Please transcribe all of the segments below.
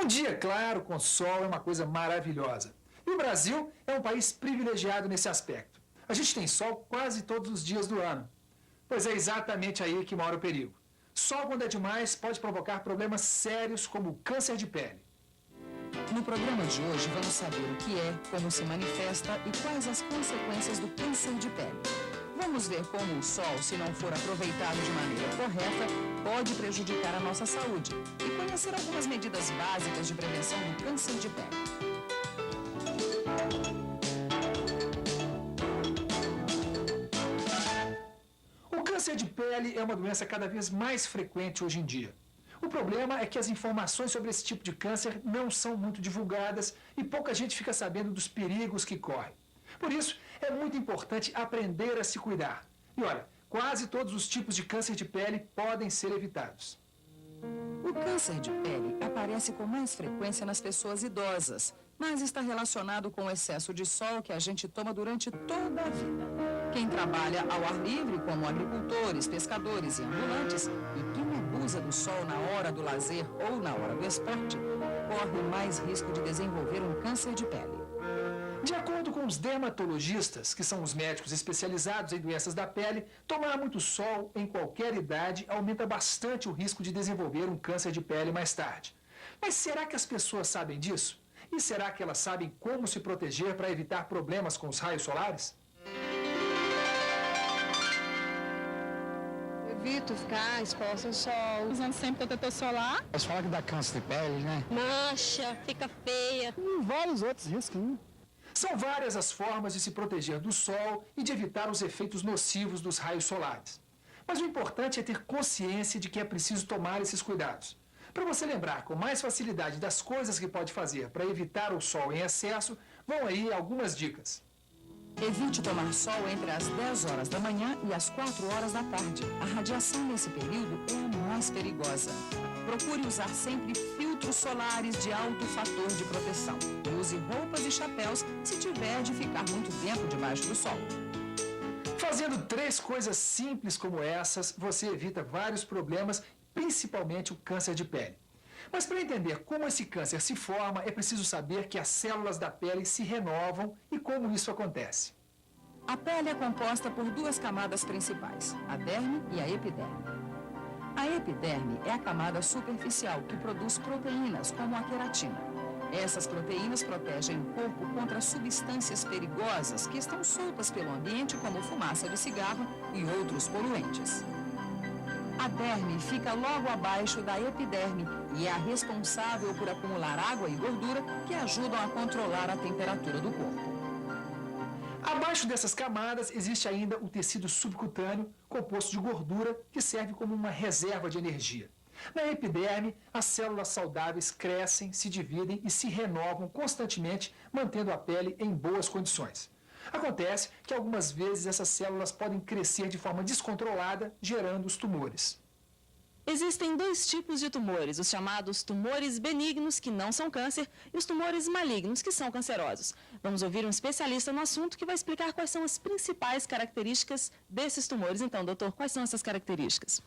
Um dia claro, com sol, é uma coisa maravilhosa. E o Brasil é um país privilegiado nesse aspecto. A gente tem sol quase todos os dias do ano. Pois é exatamente aí que mora o perigo. Sol, quando é demais, pode provocar problemas sérios como o câncer de pele. No programa de hoje, vamos saber o que é, como se manifesta e quais as consequências do câncer de pele. Vamos ver como o sol, se não for aproveitado de maneira correta, pode prejudicar a nossa saúde e conhecer algumas medidas básicas de prevenção do câncer de pele. O câncer de pele é uma doença cada vez mais frequente hoje em dia. O problema é que as informações sobre esse tipo de câncer não são muito divulgadas e pouca gente fica sabendo dos perigos que corre. Por isso, é muito importante aprender a se cuidar. E olha, quase todos os tipos de câncer de pele podem ser evitados. O câncer de pele aparece com mais frequência nas pessoas idosas, mas está relacionado com o excesso de sol que a gente toma durante toda a vida. Quem trabalha ao ar livre, como agricultores, pescadores e ambulantes, e quem abusa do sol na hora do lazer ou na hora do esporte, corre mais risco de desenvolver um câncer de pele. De acordo com os dermatologistas, que são os médicos especializados em doenças da pele, tomar muito sol em qualquer idade aumenta bastante o risco de desenvolver um câncer de pele mais tarde. Mas será que as pessoas sabem disso? E será que elas sabem como se proteger para evitar problemas com os raios solares? Evito ficar exposta ao sol. Usando sempre protetor solar. Eles falam que dá câncer de pele, né? Mancha, fica feia. E vários outros riscos, né? São várias as formas de se proteger do sol e de evitar os efeitos nocivos dos raios solares. Mas o importante é ter consciência de que é preciso tomar esses cuidados. Para você lembrar com mais facilidade das coisas que pode fazer para evitar o sol em excesso, vão aí algumas dicas. Evite tomar sol entre as 10 horas da manhã e as 4 horas da tarde. A radiação nesse período é a mais perigosa. Procure usar sempre filtros solares de alto fator de proteção. E use roupas e chapéus se tiver de ficar muito tempo debaixo do sol. Fazendo 3 coisas simples como essas, você evita vários problemas, principalmente o câncer de pele. Mas para entender como esse câncer se forma, é preciso saber que as células da pele se renovam e como isso acontece. A pele é composta por 2 camadas principais, a derme e a epiderme. A epiderme é a camada superficial que produz proteínas, como a queratina. Essas proteínas protegem o corpo contra substâncias perigosas que estão soltas pelo ambiente, como fumaça de cigarro e outros poluentes. A derme fica logo abaixo da epiderme e é a responsável por acumular água e gordura que ajudam a controlar a temperatura do corpo. Abaixo dessas camadas existe ainda o tecido subcutâneo, composto de gordura, que serve como uma reserva de energia. Na epiderme, as células saudáveis crescem, se dividem e se renovam constantemente, mantendo a pele em boas condições. Acontece que algumas vezes essas células podem crescer de forma descontrolada, gerando os tumores. Existem 2 tipos de tumores, os chamados tumores benignos, que não são câncer, e os tumores malignos, que são cancerosos. Vamos ouvir um especialista no assunto que vai explicar quais são as principais características desses tumores. Então, doutor, quais são essas características?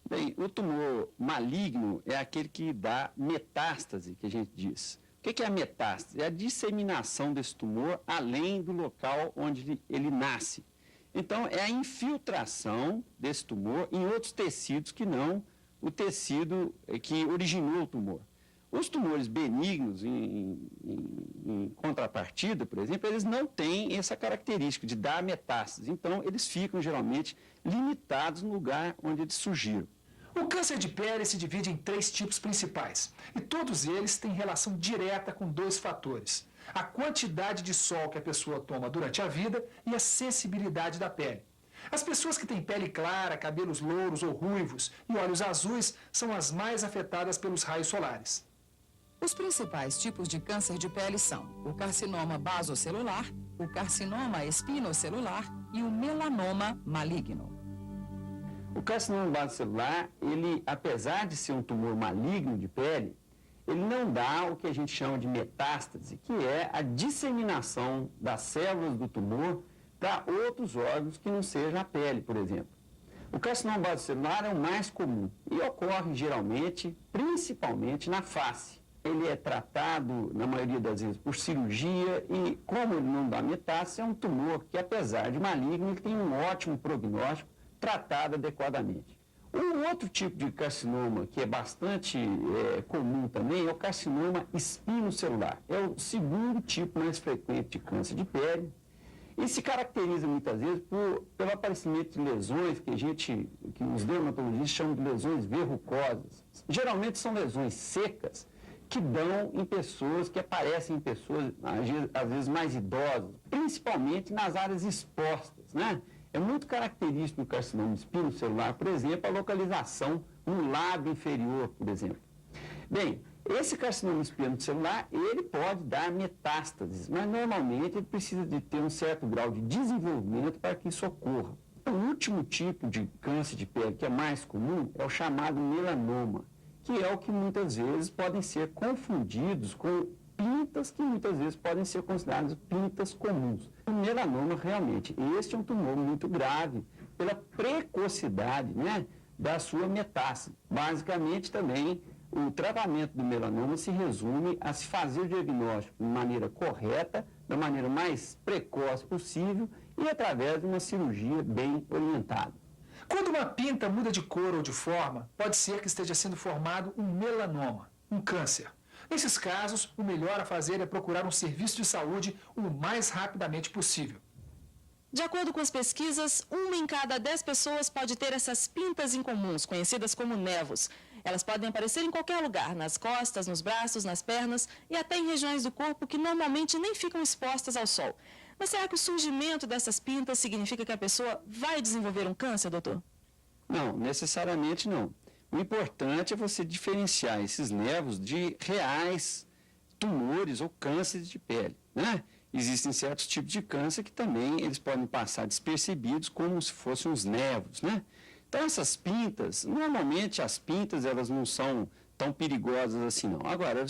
Bem, o tumor maligno é aquele que dá metástase, que a gente diz. O que é a metástase? É a disseminação desse tumor além do local onde ele nasce. Então, é a infiltração desse tumor em outros tecidos que não o tecido que originou o tumor. Os tumores benignos, em contrapartida, por exemplo, eles não têm essa característica de dar metástase. Então, eles ficam geralmente limitados no lugar onde eles surgiram. O câncer de pele se divide em 3 tipos principais, e todos eles têm relação direta com 2 fatores: a quantidade de sol que a pessoa toma durante a vida e a sensibilidade da pele. As pessoas que têm pele clara, cabelos louros ou ruivos e olhos azuis são as mais afetadas pelos raios solares. Os principais tipos de câncer de pele são o carcinoma basocelular, o carcinoma espinocelular e o melanoma maligno. O carcinoma basocelular, ele, apesar de ser um tumor maligno de pele, ele não dá o que a gente chama de metástase, que é a disseminação das células do tumor para outros órgãos que não sejam a pele, por exemplo. O carcinoma basocelular é o mais comum e ocorre geralmente, principalmente na face. ele é tratado, na maioria das vezes, por cirurgia e, como ele não dá metástase, é um tumor que, apesar de maligno, ele tem um ótimo prognóstico, tratado adequadamente. Um outro tipo de carcinoma que é bastante comum também é o carcinoma espinocelular. É o segundo tipo mais frequente de câncer de pele e se caracteriza muitas vezes pelo aparecimento de lesões que os dermatologistas chamam de lesões verrucosas. Geralmente são lesões secas que aparecem em pessoas, às vezes mais idosas, principalmente nas áreas expostas, né? É muito característico do carcinoma espinocelular, por exemplo, a localização no lábio inferior, por exemplo. Bem, esse carcinoma espinocelular, ele pode dar metástases, mas normalmente ele precisa de ter um certo grau de desenvolvimento para que isso ocorra. O último tipo de câncer de pele que é mais comum é o chamado melanoma, que é o que muitas vezes podem ser confundidos com pintas que muitas vezes podem ser consideradas pintas comuns. O melanoma, realmente, este é um tumor muito grave pela precocidade, né, da sua metástase. Basicamente, também, o tratamento do melanoma se resume a se fazer o diagnóstico de maneira correta, da maneira mais precoce possível e através de uma cirurgia bem orientada. Quando uma pinta muda de cor ou de forma, pode ser que esteja sendo formado um melanoma, um câncer. Nesses casos, o melhor a fazer é procurar um serviço de saúde o mais rapidamente possível. De acordo com as pesquisas, 1 em cada 10 pessoas pode ter essas pintas incomuns, conhecidas como névos. Elas podem aparecer em qualquer lugar, nas costas, nos braços, nas pernas e até em regiões do corpo que normalmente nem ficam expostas ao sol. Mas será que o surgimento dessas pintas significa que a pessoa vai desenvolver um câncer, doutor? Não, necessariamente não. O importante é você diferenciar esses névos de reais tumores ou cânceres de pele, né? Existem certos tipos de câncer que também eles podem passar despercebidos como se fossem os névos, né? Então essas pintas, normalmente as pintas elas não são tão perigosas assim não. Agora,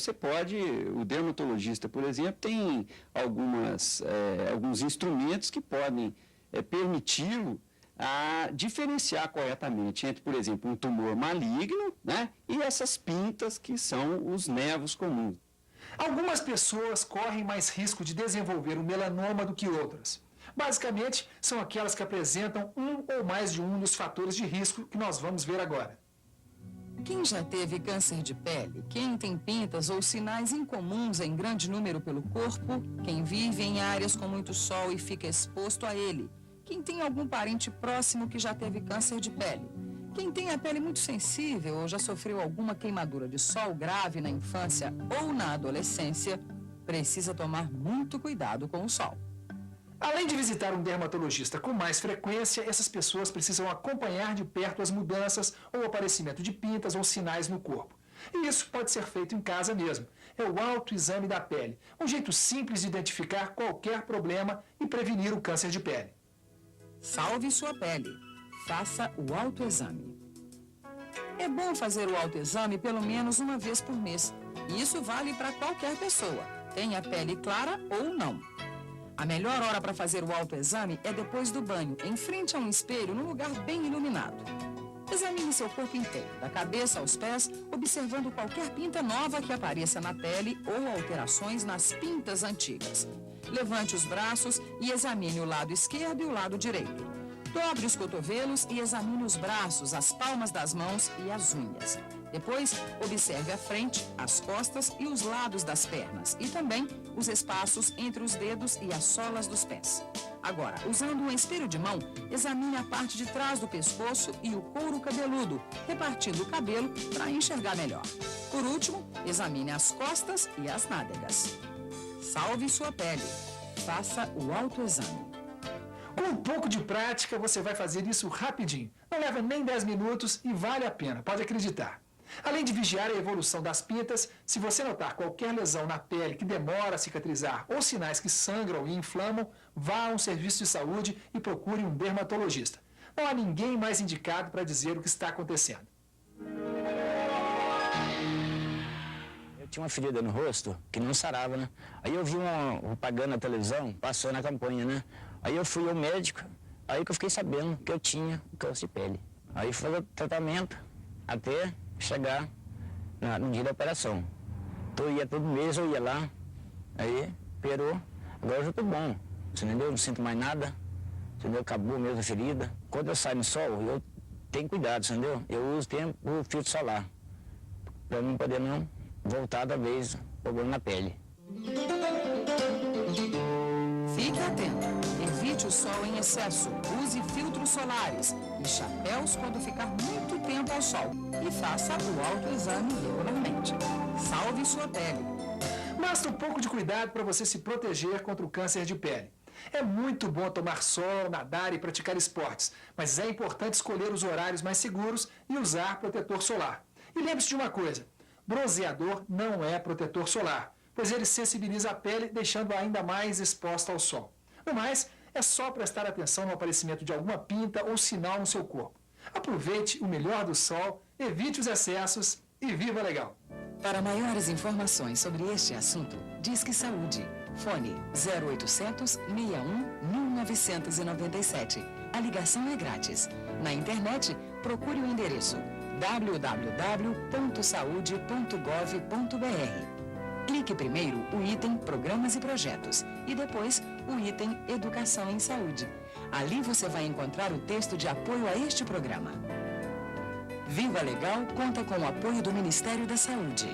o dermatologista, por exemplo, tem alguns instrumentos que podem permiti-lo a diferenciar corretamente entre, por exemplo, um tumor maligno, né, e essas pintas que são os névos comuns. Algumas pessoas correm mais risco de desenvolver um melanoma do que outras. Basicamente, são aquelas que apresentam um ou mais de um dos fatores de risco que nós vamos ver agora. Quem já teve câncer de pele, quem tem pintas ou sinais incomuns em grande número pelo corpo, quem vive em áreas com muito sol e fica exposto a ele, quem tem algum parente próximo que já teve câncer de pele, quem tem a pele muito sensível ou já sofreu alguma queimadura de sol grave na infância ou na adolescência, precisa tomar muito cuidado com o sol. Além de visitar um dermatologista com mais frequência, essas pessoas precisam acompanhar de perto as mudanças ou aparecimento de pintas ou sinais no corpo. E isso pode ser feito em casa mesmo. É o autoexame da pele, um jeito simples de identificar qualquer problema e prevenir o câncer de pele. Salve sua pele. Faça o autoexame. É bom fazer o autoexame pelo menos uma vez por mês. E isso vale para qualquer pessoa, tenha pele clara ou não. A melhor hora para fazer o autoexame é depois do banho, em frente a um espelho, num lugar bem iluminado. Examine seu corpo inteiro, da cabeça aos pés, observando qualquer pinta nova que apareça na pele ou alterações nas pintas antigas. Levante os braços e examine o lado esquerdo e o lado direito. Dobre os cotovelos e examine os braços, as palmas das mãos e as unhas. Depois, observe a frente, as costas e os lados das pernas e também os espaços entre os dedos e as solas dos pés. Agora, usando um espelho de mão, examine a parte de trás do pescoço e o couro cabeludo, repartindo o cabelo para enxergar melhor. Por último, examine as costas e as nádegas. Salve sua pele. Faça o autoexame. Com um pouco de prática, você vai fazer isso rapidinho. Não leva nem 10 minutos e vale a pena, pode acreditar. Além de vigiar a evolução das pintas, se você notar qualquer lesão na pele que demora a cicatrizar ou sinais que sangram e inflamam, vá a um serviço de saúde e procure um dermatologista. Não há ninguém mais indicado para dizer o que está acontecendo. Eu tinha uma ferida no rosto que não sarava, né? Aí eu vi uma propaganda na televisão, passou na campanha, né? Aí eu fui ao médico, aí que eu fiquei sabendo que eu tinha câncer de pele. Aí foi o tratamento até chegar no dia da operação. Eu ia todo mês, eu ia lá, aí operou, agora eu já tô bom, você entendeu? Não sinto mais nada, entendeu? Acabou mesmo a ferida. Quando eu saio no sol, eu tenho cuidado, entendeu? Eu uso o filtro solar, para não poder não voltar da vez problema na pele. Fique atento. Evite o sol em excesso. Use filtros solares e chapéus quando ficar muito tempo ao sol. E faça o autoexame regularmente. Salve sua pele. Basta um pouco de cuidado para você se proteger contra o câncer de pele. É muito bom tomar sol, nadar e praticar esportes, mas é importante escolher os horários mais seguros e usar protetor solar. E lembre-se de uma coisa, bronzeador não é protetor solar, pois ele sensibiliza a pele, deixando-a ainda mais exposta ao sol. No mais, é só prestar atenção no aparecimento de alguma pinta ou sinal no seu corpo. Aproveite o melhor do sol, evite os excessos e viva legal! Para maiores informações sobre este assunto, Disque Saúde. Fone 0800 61 1997. A ligação é grátis. Na internet, procure o endereço www.saude.gov.br. Clique primeiro o item Programas e Projetos e depois o item Educação em Saúde. Ali você vai encontrar o texto de apoio a este programa. Viva Legal conta com o apoio do Ministério da Saúde.